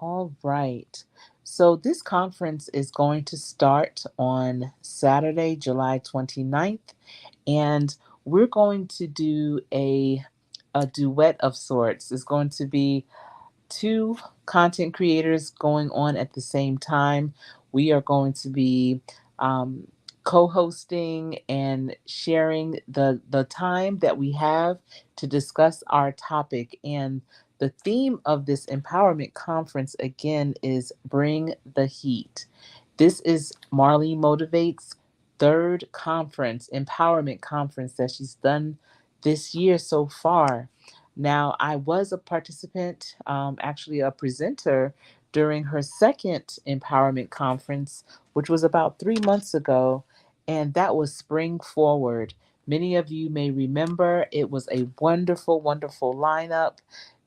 All right. So this conference is going to start on Saturday, July 29th, and we're going to do a duet of sorts. It's going to be two content creators going on at the same time. We are going to be um, co-hosting and sharing the time that we have to discuss our topic. And the theme of this empowerment conference again is Bring the Heat. This is Marlene Motivates' third conference, empowerment conference that she's done this year so far. Now, I was a participant, actually a presenter during her second empowerment conference, which was about 3 months ago, and that was Spring Forward. Many of you may remember it was a wonderful, wonderful lineup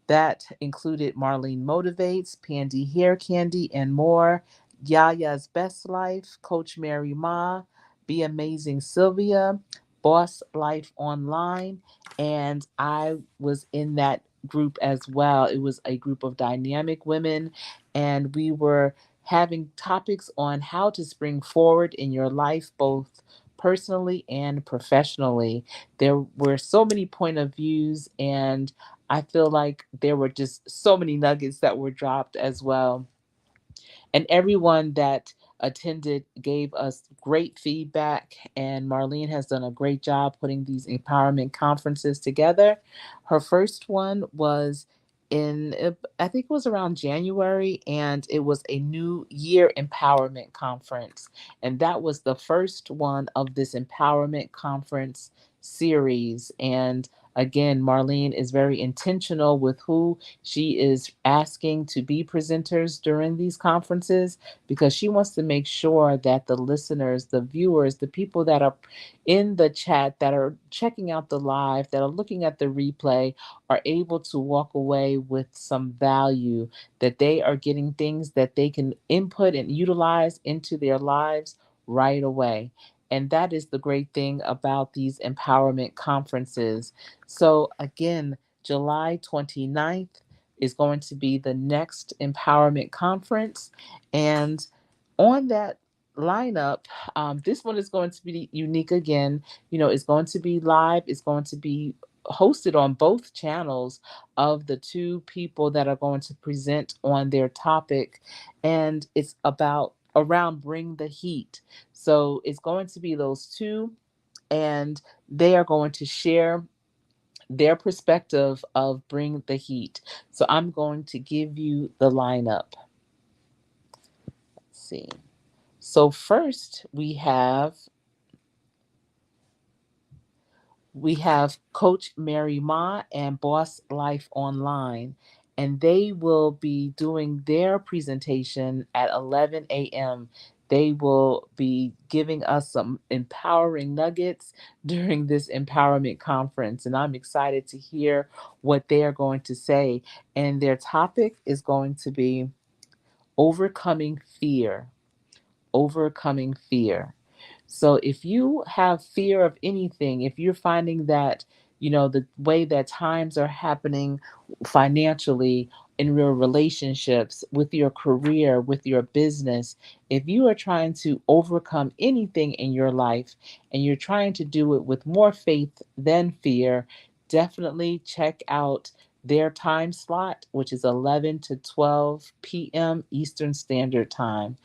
that included Marlene Motivates, Pandy Hair Candy, and more. Yaya's Best Life, Coach Mary Ma, Be Amazing Sylvia, Boss Life Online, and I was in that group as well. It was a group of dynamic women, and we were having topics on how to spring forward in your life, both personally and professionally. There were so many point of views, and I feel like there were just so many nuggets that were dropped as well. And everyone that attended gave us great feedback. And Marlene has done a great job putting these empowerment conferences together. Her first one was I think it was around January, and it was a New Year Empowerment Conference. And that was the first one of this empowerment conference series. And again, Marlene is very intentional with who she is asking to be presenters during these conferences because she wants to make sure that the listeners, the viewers, the people that are in the chat, that are checking out the live, that are looking at the replay, are able to walk away with some value, that they are getting things that they can input and utilize into their lives right away. And that is the great thing about these empowerment conferences. So, again, July 29th is going to be the next empowerment conference. And on that lineup, this one is going to be unique again. You know, it's going to be live, it's going to be hosted on both channels of the two people that are going to present on their topic. And it's about around Bring the Heat. So it's going to be those two, and they are going to share their perspective of Bring the Heat. So I'm going to give you the lineup. Let's see. So first we have Coach Mary Ma and Boss Life Online, and they will be doing their presentation at 11 a.m. They will be giving us some empowering nuggets during this empowerment conference, and I'm excited to hear what they are going to say. And their topic is going to be overcoming fear. Overcoming fear. So if you have fear of anything, if you're finding that, the way that times are happening financially, in your relationships, with your career, with your business, if you are trying to overcome anything in your life and you're trying to do it with more faith than fear, definitely check out their time slot, which is 11 to 12 p.m. Eastern Standard Time,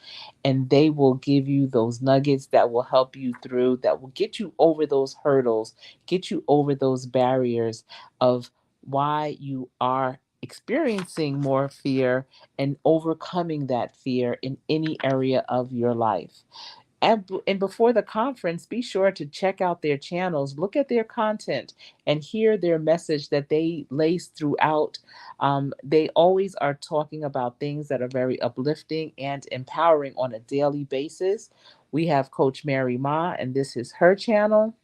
and they will give you those nuggets that will help you through, that will get you over those hurdles, get you over those barriers of why you are experiencing more fear and overcoming that fear in any area of your life. And before the conference, be sure to check out their channels, look at their content, and hear their message that they lace throughout. They always are talking about things that are very uplifting and empowering on a daily basis. We have Coach Mary Ma, and this is her channel.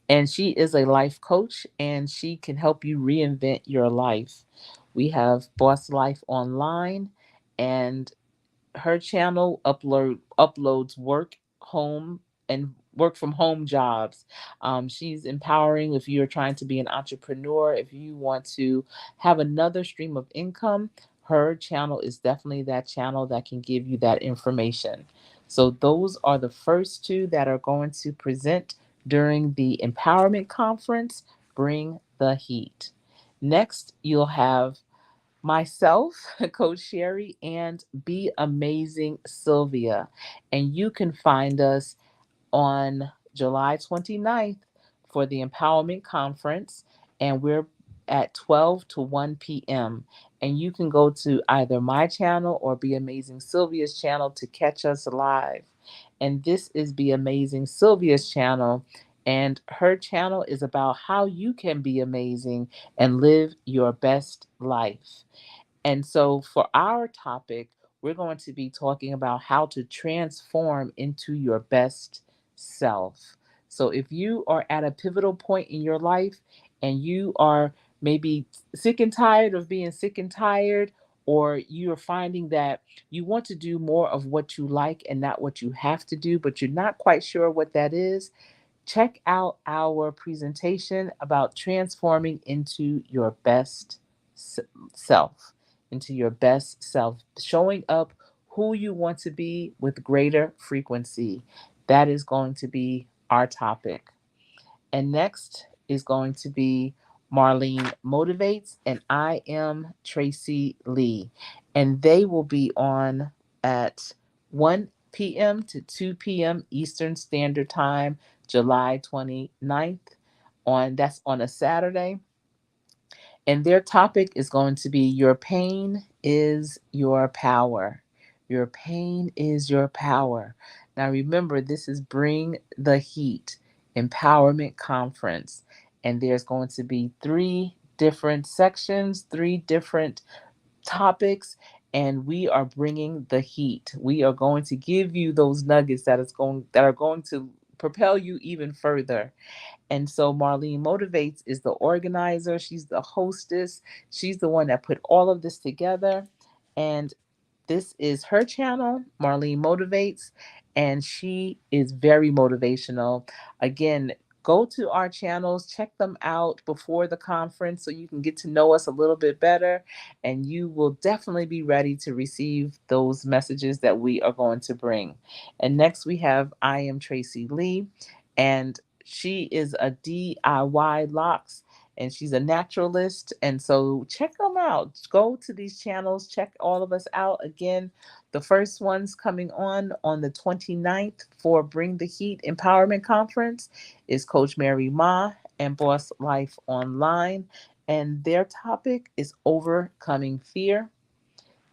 And she is a life coach, and she can help you reinvent your life. We have Boss Life Online, and her channel uploads work from home jobs. She's empowering if you're trying to be an entrepreneur, if you want to have another stream of income. her channel is definitely that channel that can give you that information. So those are the first two that are going to present during the empowerment conference. Bring the heat. Next, you'll have myself, Coach Sherri, and Be Amazing Sylvia. And you can find us on July 29th for the Empowerment Conference, and we're at 12 to 1 p.m. And you can go to either my channel or Be Amazing Sylvia's channel to catch us live. And this is Be Amazing Sylvia's channel, and her channel is about how you can be amazing and live your best life. And so, for our topic, we're going to be talking about how to transform into your best self. So, if you are at a pivotal point in your life and you are maybe sick and tired of being sick and tired, or you're finding that you want to do more of what you like and not what you have to do, but you're not quite sure what that is, check out our presentation about transforming into your best self, into your best self, showing up who you want to be with greater frequency. That is going to be our topic. And next is going to be Marlene Motivates, and I am Tracy Lee. And they will be on at 1 p.m. to 2 p.m. Eastern Standard Time, July 29th. That's on a Saturday. And their topic is going to be Your Pain is Your Power. Your pain is your power. Now remember, this is Bring the Heat Empowerment Conference. And there's going to be three different sections, three different topics, and we are bringing the heat. We are going to give you those nuggets that are going to propel you even further. And so Marlene Motivates is the organizer, she's the hostess, she's the one that put all of this together. And this is her channel, Marlene Motivates, and she is very motivational. Again, go to our channels, check them out before the conference so you can get to know us a little bit better, and you will definitely be ready to receive those messages that we are going to bring. And next we have I Am Tracy Lee, and she is a DIY locks, and she's a naturalist. And so check them out. Go to these channels, check all of us out. Again, the first one's coming on the 29th for Bring the Heat Empowerment Conference is Coach Mary Ma and Boss Life Online. And their topic is overcoming fear.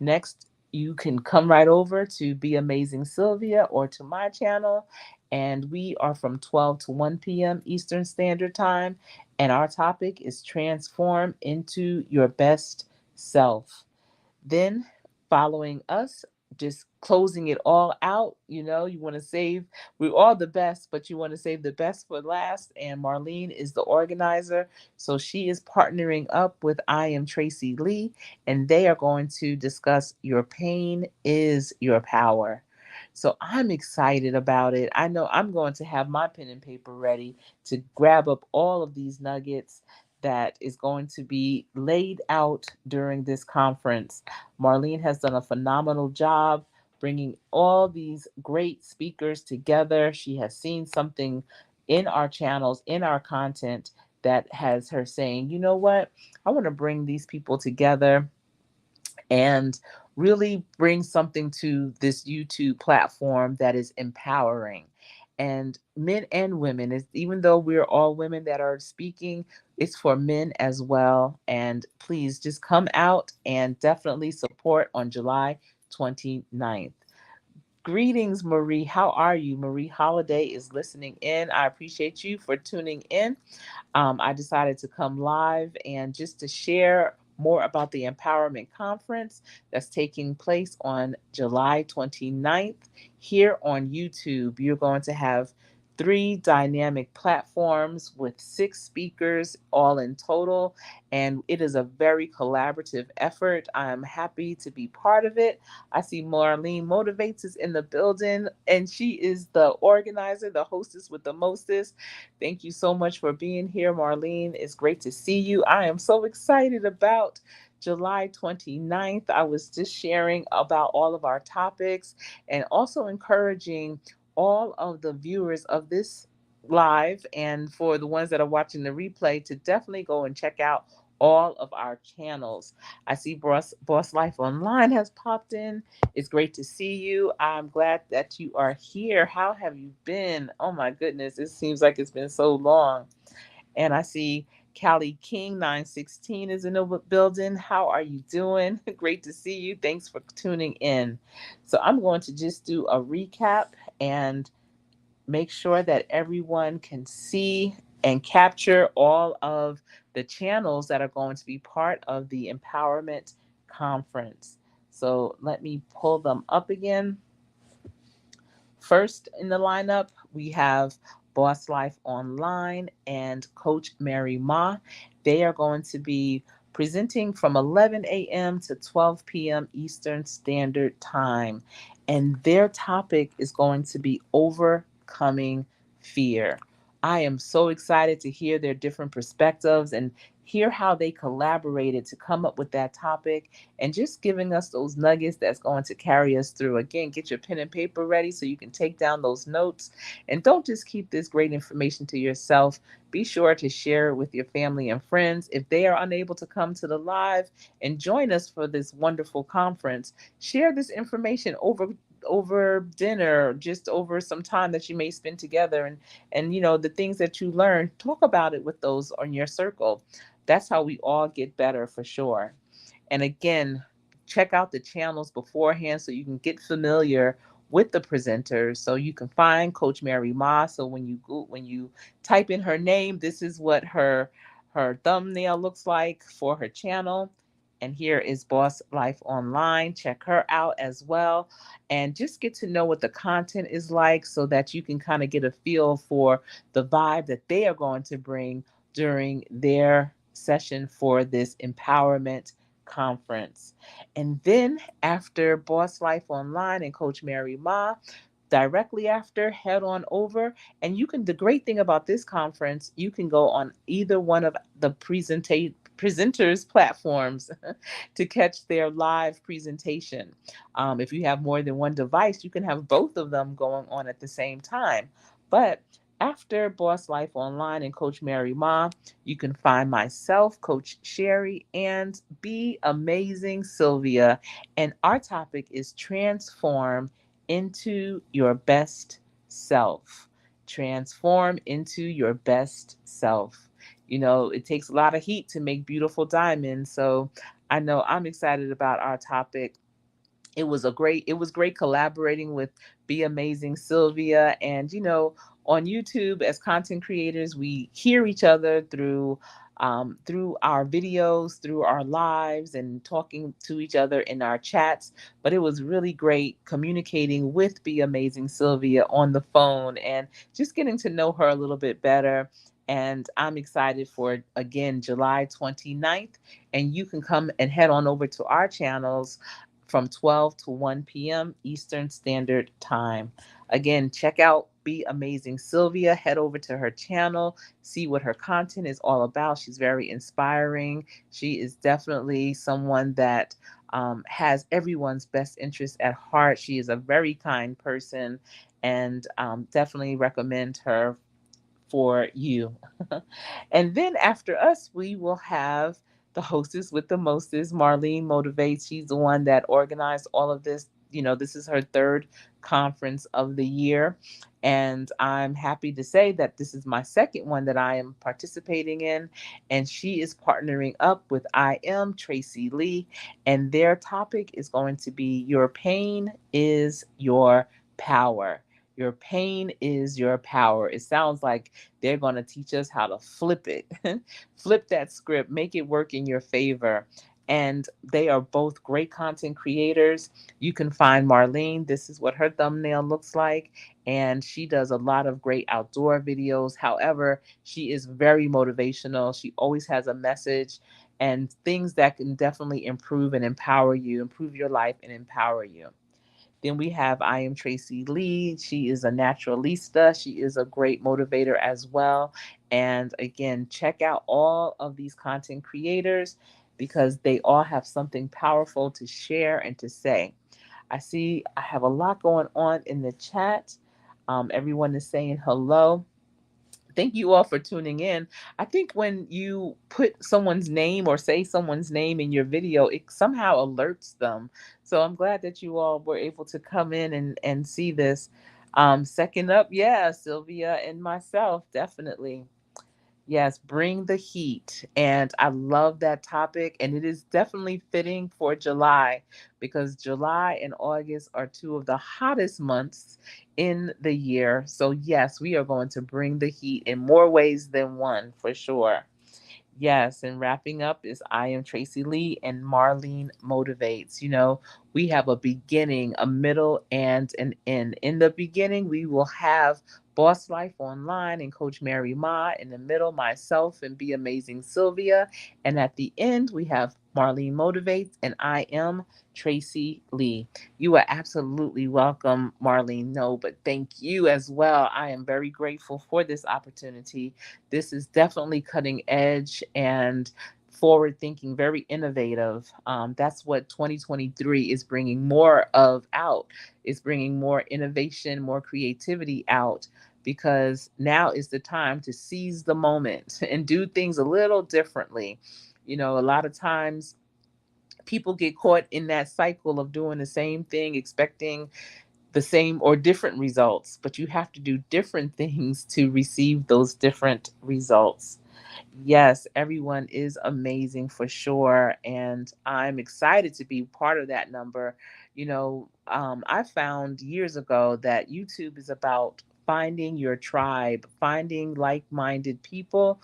Next, you can come right over to Be Amazing Sylvia or to my channel. And we are from 12 to 1 p.m. Eastern Standard Time. And our topic is Transform into Your Best Self. Then, following us, just closing it all out, you want to save, we're all the best, but you want to save the best for last. And Marlene is the organizer. So she is partnering up with I Am Tracy Lee, and they are going to discuss Your Pain is Your Power. So I'm excited about it. I know I'm going to have my pen and paper ready to grab up all of these nuggets that is going to be laid out during this conference. Marlene has done a phenomenal job bringing all these great speakers together. She has seen something in our channels, in our content, that has her saying, you know what, I want to bring these people together and really bring something to this YouTube platform that is empowering. And men and women, even though we're all women that are speaking, it's for men as well. And please just come out and definitely support on July 29th. Greetings, Marie. How are you? Marie Holiday is listening in. I appreciate you for tuning in. I decided to come live and just to share more about the Empowerment Conference that's taking place on July 29th here on YouTube. You're going to have three dynamic platforms with six speakers, all in total, and it is a very collaborative effort. I am happy to be part of it. I see Marlene Motivates is in the building, and she is the organizer, the hostess with the mostest. Thank you so much for being here, Marlene. It's great to see you. I am so excited about July 29th. I was just sharing about all of our topics and also encouraging all of the viewers of this live and for the ones that are watching the replay to definitely go and check out all of our channels. I see Boss Life Online has popped in. It's great to see you. I'm glad that you are here. How have you been? Oh my goodness, it seems like it's been so long. And I see Callie King 916 is in the building. How are you doing? Great to see you. Thanks for tuning in. So I'm going to just do a recap and make sure that everyone can see and capture all of the channels that are going to be part of the empowerment conference. So let me pull them up again. First in the lineup, we have Boss Life Online and Coach Mary Ma. They are going to be presenting from 11 a.m. to 12 p.m. Eastern Standard Time. And their topic is going to be overcoming fear. I am so excited to hear their different perspectives and hear how they collaborated to come up with that topic and just giving us those nuggets that's going to carry us through. Again, get your pen and paper ready so you can take down those notes. And don't just keep this great information to yourself. Be sure to share it with your family and friends. If they are unable to come to the live and join us for this wonderful conference, share this information over dinner, just over some time that you may spend together, and the things that you learn, talk about it with those on your circle. That's how we all get better for sure. And again, check out the channels beforehand so you can get familiar with the presenters. So you can find Coach Mary Ma. So when you type in her name, this is what her thumbnail looks like for her channel. And here is Boss Life Online. Check her out as well. And just get to know what the content is like so that you can kind of get a feel for the vibe that they are going to bring during their session for this empowerment conference. And then after Boss Life Online and Coach Mary Ma, directly after, head on over. And the great thing about this conference, you can go on either one of the presenters platforms to catch their live presentation. If you have more than one device, you can have both of them going on at the same time. But after Boss Life Online and Coach Mary Ma, you can find myself, Coach Sherri, and Be Amazing Sylvia. And our topic is transform into your best self. Transform into your best self. It takes a lot of heat to make beautiful diamonds. So I know I'm excited about our topic. It was great collaborating with Be Amazing Sylvia. And on YouTube, as content creators, we hear each other through our videos, through our lives, and talking to each other in our chats. But it was really great communicating with Be Amazing Sylvia on the phone and just getting to know her a little bit better. And I'm excited for, again, July 29th. And you can come and head on over to our channels from 12 to 1 p.m. Eastern Standard Time. Again, check out Be Amazing Sylvia. Head over to her channel, see what her content is all about. She's very inspiring. She is definitely someone that has everyone's best interest at heart. She is a very kind person, and definitely recommend her for you. And then after us, we will have the hostess with the mostest, Marlene Motivates. She's the one that organized all of this. This is her third conference of the year. And I'm happy to say that this is my second one that I am participating in. And she is partnering up with iamtracileee. And their topic is going to be Your Pain is Your Power. Your pain is your power. It sounds like they're going to teach us how to flip it, flip that script, make it work in your favor. And they are both great content creators. You can find Marlene. This is what her thumbnail looks like. And she does a lot of great outdoor videos. However, she is very motivational. She always has a message and things that can definitely improve and empower you, improve your life and empower you. Then we have I Am Tracy Lee. She is a naturalista. She is a great motivator as well. And again, check out all of these content creators. because they all have something powerful to share and to say. I see I have a lot going on in the chat. Everyone is saying hello. Thank you all for tuning in. I think when you put someone's name or say someone's name in your video, it somehow alerts them. So I'm glad that you all were able to come in and see this. Second up, yeah, Sylvia and myself, definitely. Yes, bring the heat. And I love that topic. And it is definitely fitting for July because July and August are two of the hottest months in the year. So, yes, we are going to bring the heat in more ways than one for sure. Yes, and wrapping up is I am Tracy Lee and Marlene Motivates. We have a beginning, a middle, and an end. In the beginning, we will have Boss Life Online and Coach Mary Ma. In the middle, myself and Be Amazing Sylvia. And at the end, we have Marlene Motivates and I am Tracy Lee. You are absolutely welcome, Marlene. No, but thank you as well. I am very grateful for this opportunity. This is definitely cutting edge and forward thinking, very innovative. That's what 2023 is bringing more of out. It's bringing more innovation, more creativity out because now is the time to seize the moment and do things a little differently. A lot of times people get caught in that cycle of doing the same thing, expecting the same or different results, but you have to do different things to receive those different results. Yes, everyone is amazing for sure. And I'm excited to be part of that number. I found years ago that YouTube is about finding your tribe, finding like minded people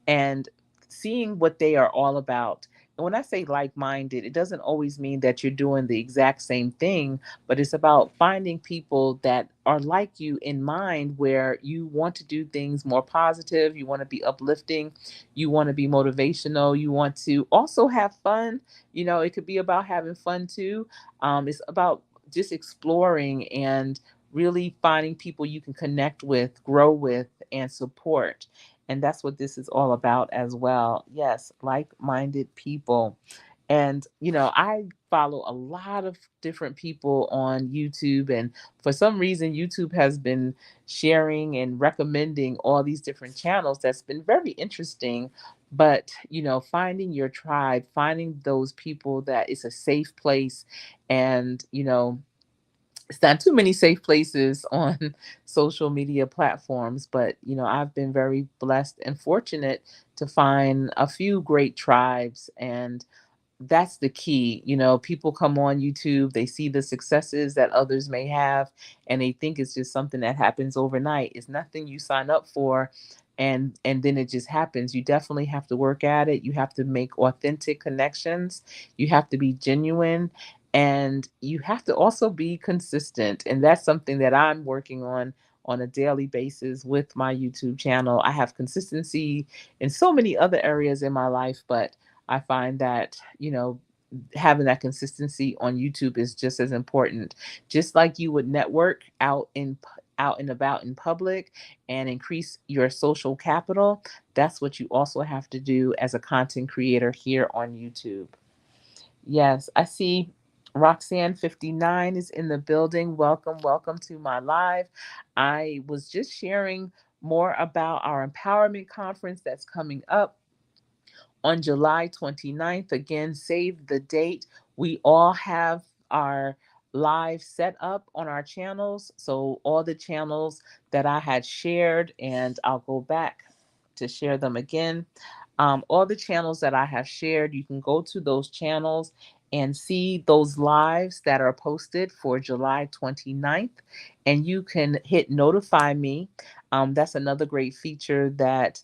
and seeing what they are all about. And when I say like minded, it doesn't always mean that you're doing the exact same thing, but it's about finding people that are like you in mind, where you want to do things more positive, you want to be uplifting, you want to be motivational, you want to also have fun. It could be about having fun too. It's about just exploring and really finding people you can connect with, grow with, and support. And that's what this is all about as well. Yes, like minded people. And, I follow a lot of different people on YouTube. And for some reason, YouTube has been sharing and recommending all these different channels. That's been very interesting. But, finding your tribe, finding those people that it's a safe place. And, it's not too many safe places on social media platforms, but I've been very blessed and fortunate to find a few great tribes, and that's the key. People come on YouTube, they see the successes that others may have, and they think it's just something that happens overnight. It's nothing you sign up for and then it just happens. You definitely have to work at it. You have to make authentic connections. You have to be genuine, and you have to also be consistent. And that's something that I'm working on a daily basis with my YouTube channel. I have consistency in so many other areas in my life, but I find that, having that consistency on YouTube is just as important. Just like you would network out and about in public and increase your social capital, that's what you also have to do as a content creator here on YouTube. Yes, I see Roxanne 59 is in the building. Welcome, welcome to my live. I was just sharing more about our empowerment conference that's coming up on July 29th. Again, save the date. We all have our live set up on our channels. So, all the channels that I had shared, and I'll go back to share them again. All the channels that I have shared, you can go to those channels and see those lives that are posted for July 29th, and you can hit notify me. That's another great feature that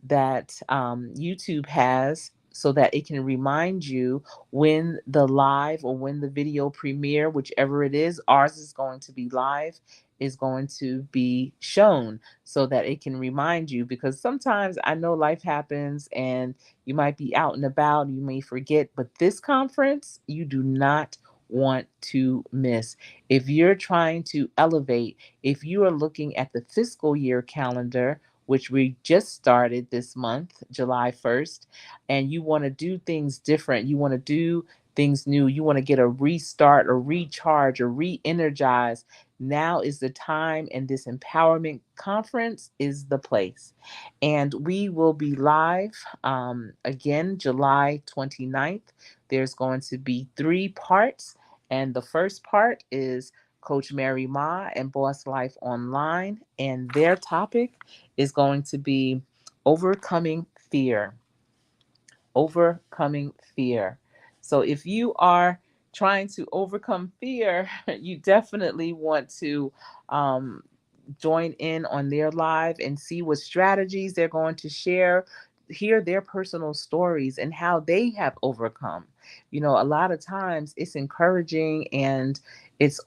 YouTube has, so that it can remind you when the live or when the video premiere, whichever it is, ours is going to be live, is going to be shown, so that it can remind you. Because sometimes I know life happens and you might be out and about, you may forget, but this conference you do not want to miss. If you're trying to elevate, if you are looking at the fiscal year calendar, which we just started this month, July 1st, and you want to do things different, you want to do things new, you want to get a restart or recharge or re energize, now is the time, and this empowerment conference is the place. And we will be live again July 29th. There's going to be 3 parts. And the first part is Coach Mary Ma and Boss Life Online. And their topic is going to be overcoming fear. Overcoming fear. So if you are trying to overcome fear, you definitely want to um, join in on their live and see what strategies they're going to share, hear their personal stories and how they have overcome. You know, a lot of times it's encouraging, and it's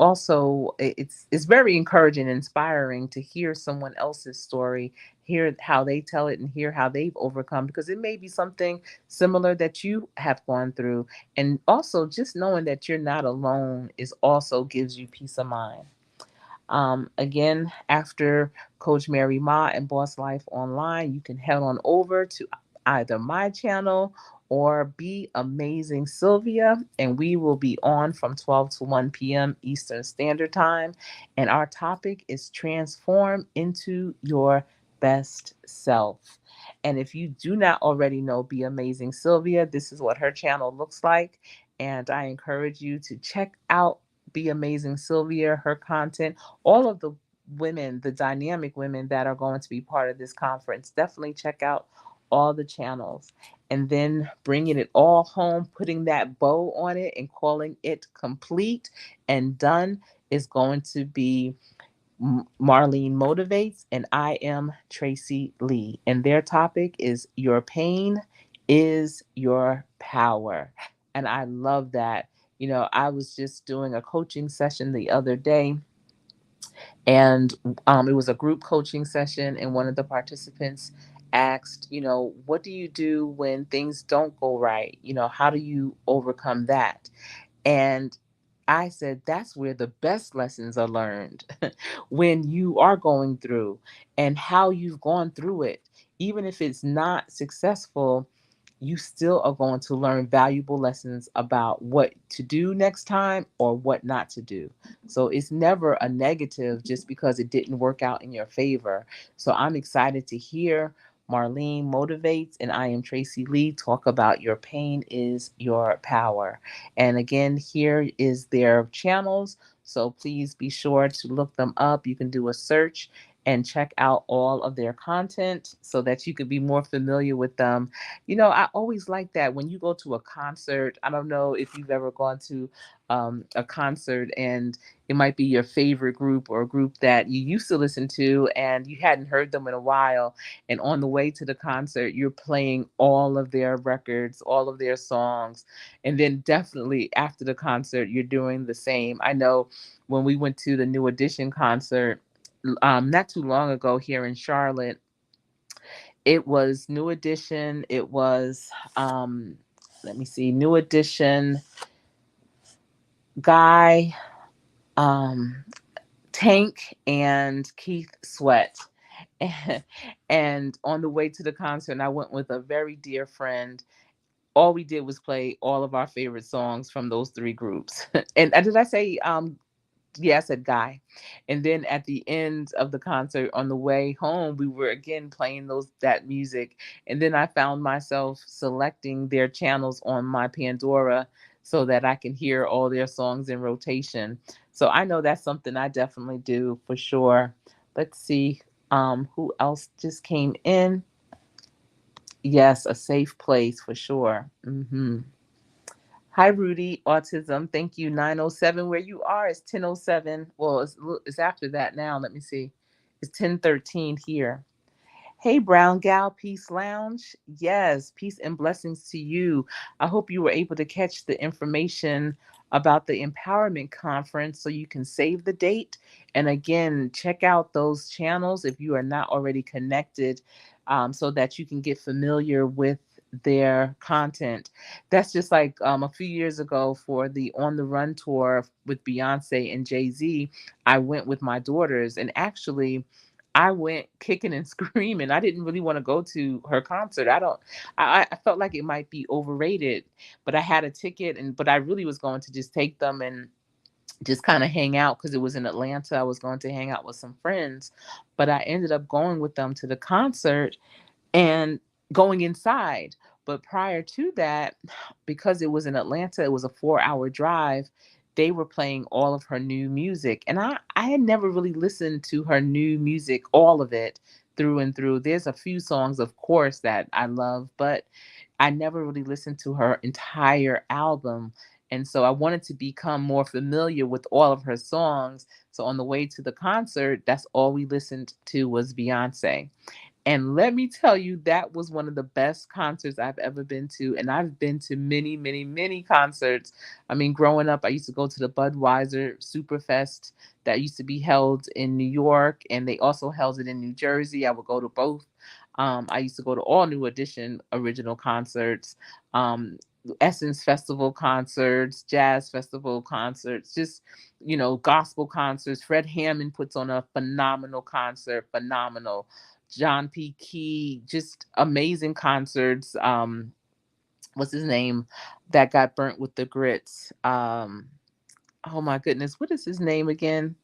very encouraging and inspiring to hear someone else's story, hear how they tell it and hear how they've overcome, because it may be something similar that you have gone through. And also just knowing that you're not alone is also gives you peace of mind. Again, after Coach Mary Ma and Boss Life Online, you can head on over to either my channel or Be Amazing Sylvia, and we will be on from 12 to 1 p.m. Eastern Standard Time. And our topic is transform into your best self. And if you do not already know Be Amazing Sylvia, this is what her channel looks like. And I encourage you to check out Be Amazing Sylvia, her content, all of the women, the dynamic women that are going to be part of this conference. Definitely check out all the channels. And then bringing it all home, putting that bow on it and calling it complete and done is going to be Marlene Motivates and iamtracileee. And their topic is Your Pain is Your Power. And I love that. You know, I was just doing a coaching session the other day, and it was a group coaching session, and one of the participants asked, you know, what do you do when things don't go right? You know, how do you overcome that? And I said, that's where the best lessons are learned when you are going through and how you've gone through it. Even if it's not successful, you still are going to learn valuable lessons about what to do next time or what not to do. So it's never a negative just because it didn't work out in your favor. So I'm excited to hear Marlene Motivates and I am Tracy Lee talk about Your Pain is Your Power. And again, here is their channels. So please be sure to look them up. You can do a search and check out all of their content so that you can be more familiar with them. You know, I always like that when you go to a concert. I don't know if you've ever gone to a concert and it might be your favorite group or a group that you used to listen to and you hadn't heard them in a while. And on the way to the concert, you're playing all of their records, all of their songs. And then definitely after the concert, you're doing the same. I know when we went to the New Edition concert not too long ago here in Charlotte, it was New Edition. It was, let me see, New Edition, Guy, um, Tank, and Keith Sweat. And on the way to the concert, I went with a very dear friend. All we did was play all of our favorite songs from those 3 groups. And did I say yeah, I said Guy. And then at the end of the concert on the way home, we were again playing that music. And then I found myself selecting their channels on my Pandora so that I can hear all their songs in rotation. So I know that's something I definitely do for sure. Let's see who else just came in. Yes, a safe place for sure. Hi, Rudy. Autism. Thank you. 907. Where you are is 1007. Well, it's after that now. Let me see. It's 1013 here. Hey, Brown Gal, Peace Lounge. Yes, peace and blessings to you. I hope you were able to catch the information about the empowerment conference so you can save the date. And again, check out those channels if you are not already connected, so that you can get familiar with their content. That's just like a few years ago for the On the Run tour with Beyonce and Jay-Z. I went with my daughters, and actually, I went kicking and screaming. I didn't really want to go to her concert. I felt like it might be overrated, but I had a ticket, but I really was going to just take them and just kind of hang out because it was in Atlanta. I was going to hang out with some friends, but I ended up going with them to the concert and going inside. But prior to that, because it was in Atlanta, it was a 4-hour drive. They were playing all of her new music. And I had never really listened to her new music, all of it through and through. There's a few songs, of course, that I love, but I never really listened to her entire album. And so I wanted to become more familiar with all of her songs. So on the way to the concert, that's all we listened to was Beyonce. And let me tell you, that was one of the best concerts I've ever been to. And I've been to many, many, many concerts. I mean, growing up, I used to go to the Budweiser Superfest that used to be held in New York, and they also held it in New Jersey. I would go to both. I used to go to all New Edition original concerts, Essence Festival concerts, Jazz Festival concerts, just, gospel concerts. Fred Hammond puts on a phenomenal concert, phenomenal. John P. Key, just amazing concerts. What's his name that got burnt with the grits? Oh my goodness, what is his name again?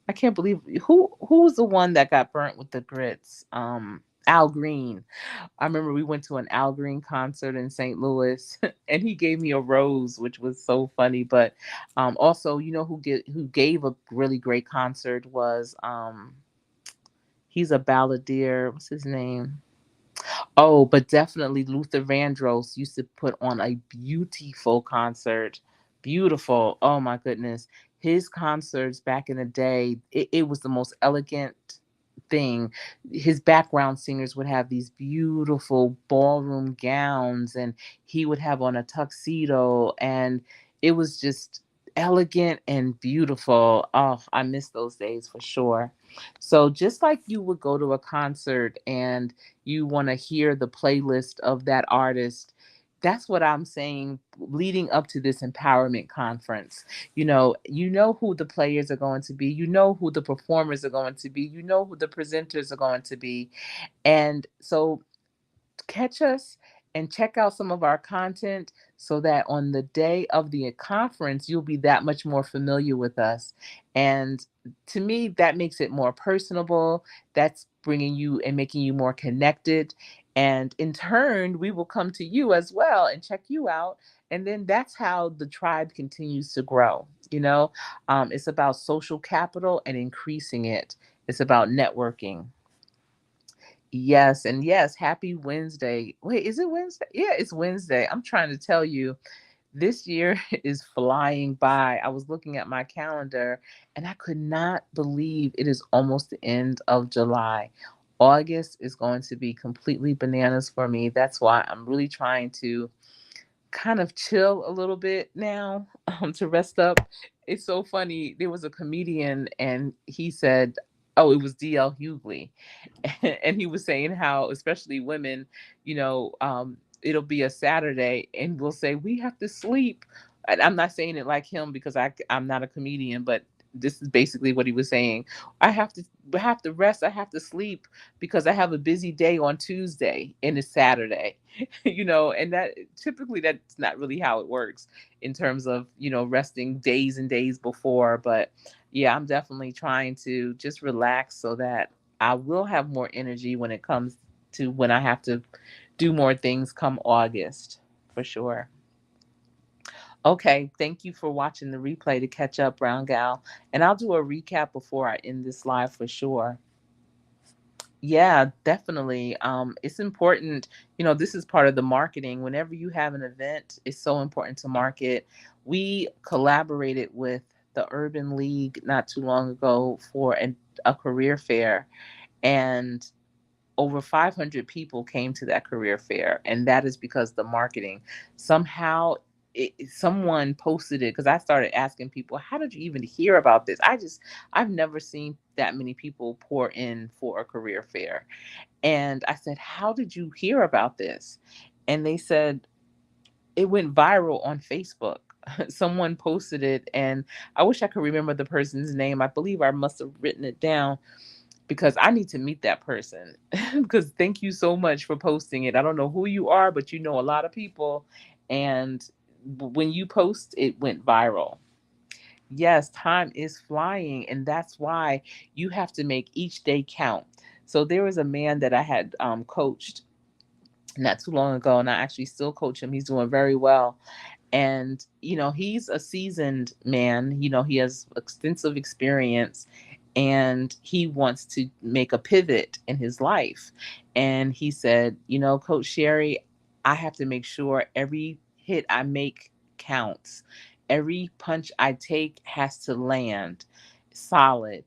I can't believe who was the one that got burnt with the grits? Al Green. I remember we went to an Al Green concert in St. Louis, and he gave me a rose, which was so funny. But also, who gave a really great concert was he's a balladeer. What's his name? Oh, but definitely Luther Vandross used to put on a beautiful concert. Beautiful. Oh my goodness. His concerts back in the day, it was the most elegant thing. His background singers would have these beautiful ballroom gowns, and he would have on a tuxedo, and it was just elegant and beautiful. Oh, I miss those days for sure. So just like you would go to a concert and you want to hear the playlist of that artist, that's what I'm saying leading up to this empowerment conference. You know who the players are going to be, you know who the performers are going to be, you know who the presenters are going to be. And so catch us and check out some of our content so that on the day of the conference, you'll be that much more familiar with us. And to me, that makes it more personable. That's bringing you and making you more connected. And in turn, we will come to you as well and check you out. And then that's how the tribe continues to grow. It's about social capital and increasing it, it's about networking. Yes, and yes, happy Wednesday. Wait, is it Wednesday? Yeah, it's Wednesday. I'm trying to tell you, this year is flying by. I was looking at my calendar and I could not believe it is almost the end of July. August is going to be completely bananas for me. That's why I'm really trying to kind of chill a little bit now, to rest up. It's so funny. There was a comedian and he said, oh, it was DL Hughley. And he was saying how, especially women, it'll be a Saturday and we'll say, we have to sleep. And I'm not saying it like him because I'm not a comedian, but this is basically what he was saying. I have to rest. I have to sleep because I have a busy day on Tuesday and it's Saturday. And that typically that's not really how it works in terms of resting days and days before. But yeah, I'm definitely trying to just relax so that I will have more energy when it comes to when I have to do more things come August, for sure. Okay, thank you for watching the replay to catch up, Brown Gal. And I'll do a recap before I end this live for sure. Yeah, definitely. It's important. This is part of the marketing. Whenever you have an event, it's so important to market. We collaborated with the Urban League not too long ago for a career fair, and over 500 people came to that career fair, and that is because the marketing somehow someone posted it because I started asking people, how did you even hear about this? I've never seen that many people pour in for a career fair. And I said, how did you hear about this? And they said it went viral on Facebook. Someone posted it, and I wish I could remember the person's name. I believe I must have written it down. because I need to meet that person. Because thank you so much for posting it. I don't know who you are, but you know a lot of people. And when you post, it went viral. Yes, time is flying, and that's why you have to make each day count. So there was a man that I had coached not too long ago, and I actually still coach him. He's doing very well, and he's a seasoned man. He has extensive experience, and he wants to make a pivot in his life. And he said, Coach Sherri, I have to make sure every hit I make counts. Every punch I take has to land solid.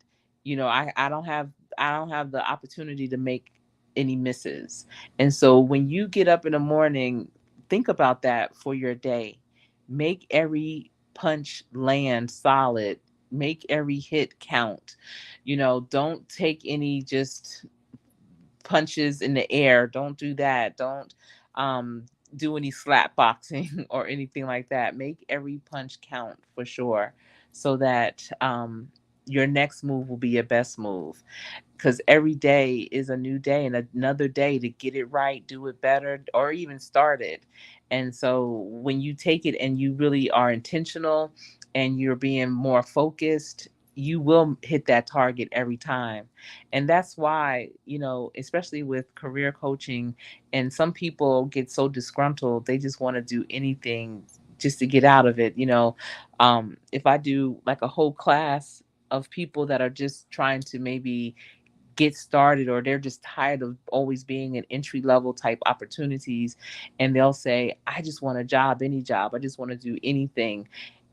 I don't have the opportunity to make any misses. And so when you get up in the morning, think about that for your day. Make every punch land solid. Make every hit count. Don't take any just punches in the air. Don't do that. Don't um, do any slap boxing or anything like that. Make every punch count for sure, so that your next move will be your best move, because every day is a new day and another day to get it right, do it better, or even start it. And so when you take it and you really are intentional and you're being more focused, you will hit that target every time. And that's why, especially with career coaching, and some people get so disgruntled, they just want to do anything just to get out of it. If I do like a whole class of people that are just trying to maybe get started, or they're just tired of always being in entry level type opportunities, and they'll say, I just want a job, any job, I just want to do anything.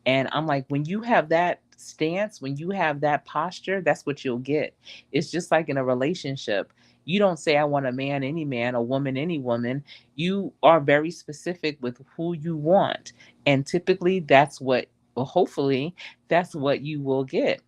And I'm like, when you have that stance, when you have that posture, that's what you'll get. It's just like in a relationship. You don't say, I want a man, any man, a woman, any woman. You are very specific with who you want. And typically that's what, well, hopefully that's what you will get.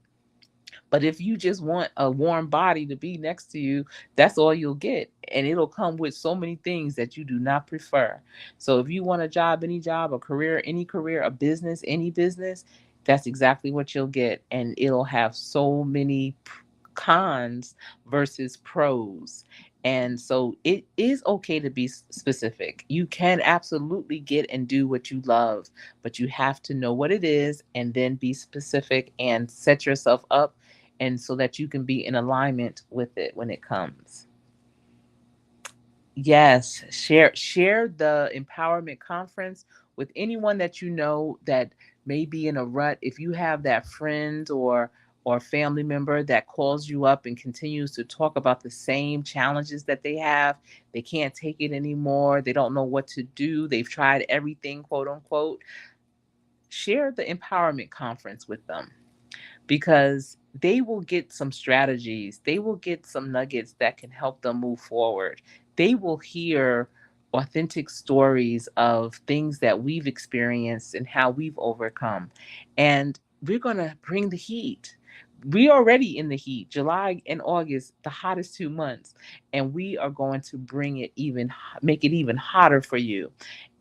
But if you just want a warm body to be next to you, that's all you'll get. And it'll come with so many things that you do not prefer. So if you want a job, any job, a career, any career, a business, any business, that's exactly what you'll get. And it'll have so many cons versus pros. And so it is okay to be specific. You can absolutely get and do what you love, but you have to know what it is and then be specific and set yourself up, and so that you can be in alignment with it when it comes. Yes, share the empowerment conference with anyone that you know that may be in a rut. If you have that friend or family member that calls you up and continues to talk about the same challenges that they have, they can't take it anymore, they don't know what to do, they've tried everything, quote unquote, share the empowerment conference with them, because they will get some strategies, they will get some nuggets that can help them move forward. They will hear authentic stories of things that we've experienced and how we've overcome. And we're going to bring the heat. We already in the heat. July and August, the hottest 2 months, and we are going to bring it even, make it even hotter for you,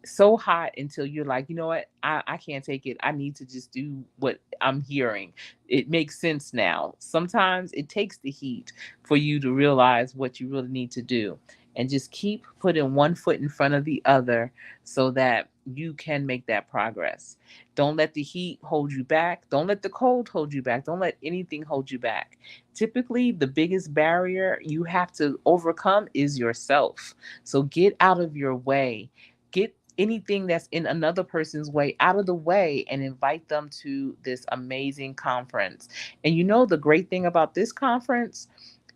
so hot until you're like, you know what, I can't take it. I need to just do what I'm hearing. It makes sense now. Sometimes it takes the heat for you to realize what you really need to do. And just keep putting one foot in front of the other so that you can make that progress. Don't let the heat hold you back. Don't let the cold hold you back. Don't let anything hold you back. Typically, the biggest barrier you have to overcome is yourself. So get out of your way. Get anything that's in another person's way out of the way and invite them to this amazing conference. And the great thing about this conference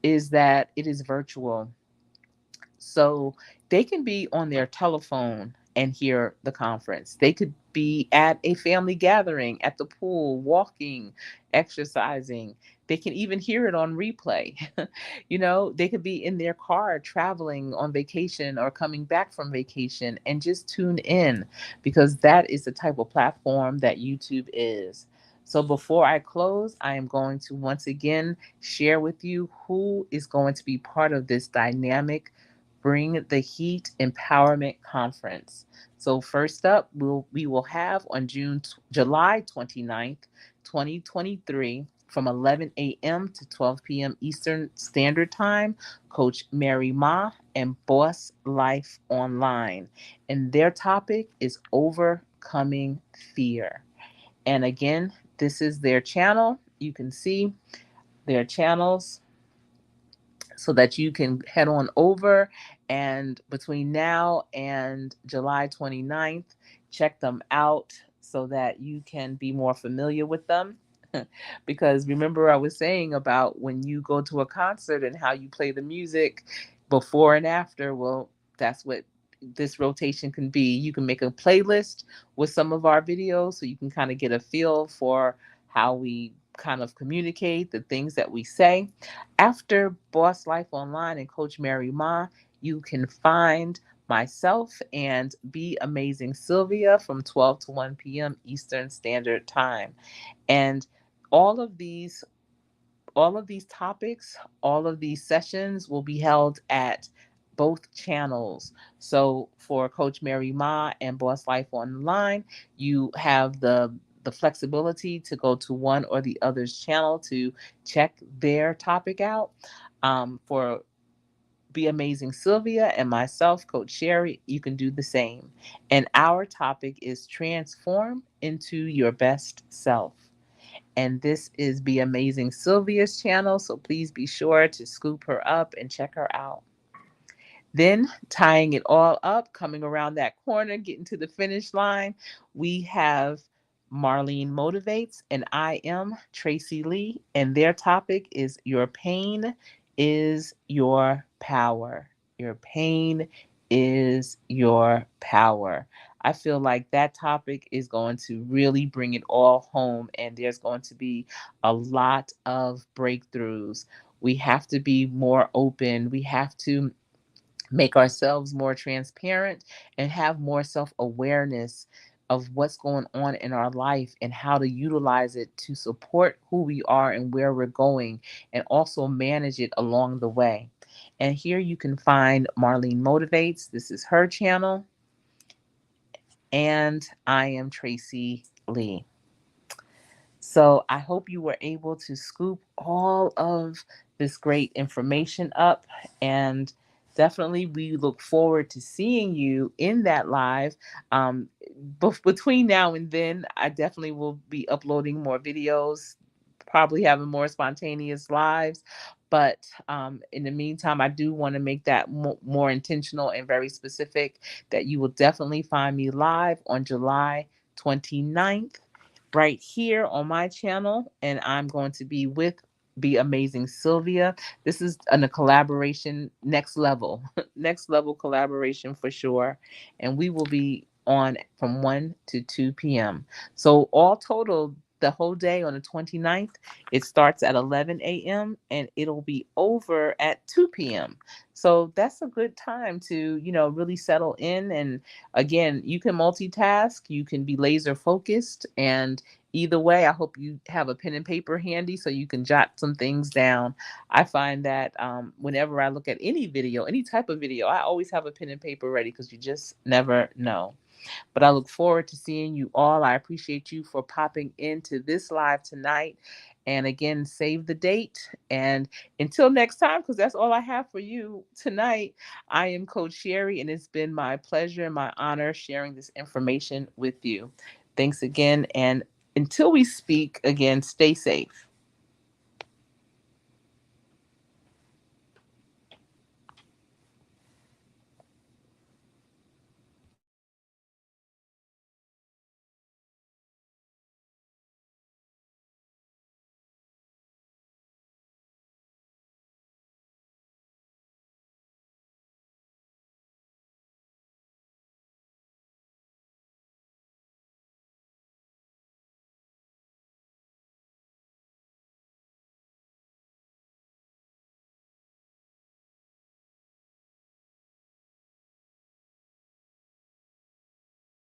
is that it is virtual. So they can be on their telephone and hear the conference. They could be at a family gathering, at the pool, walking, exercising. They can even hear it on replay. They could be in their car traveling on vacation or coming back from vacation and just tune in, because that is the type of platform that YouTube is. So before I close, I am going to once again share with you who is going to be part of this dynamic Bring the Heat Empowerment Conference. So first up, we will have on July 29th, 2023, from 11 a.m. to 12 p.m. Eastern Standard Time, Coach Mary Ma and Boss Life Online. And their topic is overcoming fear. And again, this is their channel. You can see their channels so that you can head on over, and between now and July 29th, check them out so that you can be more familiar with them. Because remember, I was saying about when you go to a concert and how you play the music before and after. Well, that's what this rotation can be. You can make a playlist with some of our videos so you can kind of get a feel for how we kind of communicate the things that we say. After Boss Life Online and Coach Mary Ma, you can find myself and Be Amazing Sylvia from 12 to 1 p.m. Eastern Standard Time. And all of these all of these topics, all of these sessions will be held at both channels. So for Coach Mary Ma and Boss Life Online, you have the flexibility to go to one or the other's channel to check their topic out. For Be Amazing Sylvia and myself, Coach Sherri, you can do the same. And our topic is transform into your best self. And this is Be Amazing Sylvia's channel, so please be sure to scoop her up and check her out. Then, tying it all up, coming around that corner, getting to the finish line, we have Marlene Motivates and I am Tracilee, and their topic is Your Pain is Your Power. Your pain is your power. I feel like that topic is going to really bring it all home, and there's going to be a lot of breakthroughs. We have to be more open. We have to make ourselves more transparent and have more self awareness of what's going on in our life and how to utilize it to support who we are and where we're going, and also manage it along the way. And here you can find Marlene Motivates. This is her channel. And I am Tracy Lee. So I hope you were able to scoop all of this great information up, and definitely we look forward to seeing you in that live. Between now and then, I definitely will be uploading more videos, probably having more spontaneous lives. But in the meantime, I do want to make that more intentional and very specific, that you will definitely find me live on July 29th right here on my channel, and I'm going to be with Be Amazing Sylvia. This is a collaboration next level, next level collaboration for sure. And we will be on from 1 to 2 p.m. So all total, the whole day on the 29th, it starts at 11 a.m. and it'll be over at 2 p.m. So that's a good time to, really settle in. And again, you can multitask, you can be laser focused, and either way, I hope you have a pen and paper handy so you can jot some things down. I find that whenever I look at any video, any type of video, I always have a pen and paper ready because you just never know. But I look forward to seeing you all. I appreciate you for popping into this live tonight. And again, save the date. And until next time, because that's all I have for you tonight, I am Coach Sherri, and it's been my pleasure and my honor sharing this information with you. Thanks again. And until we speak again, stay safe.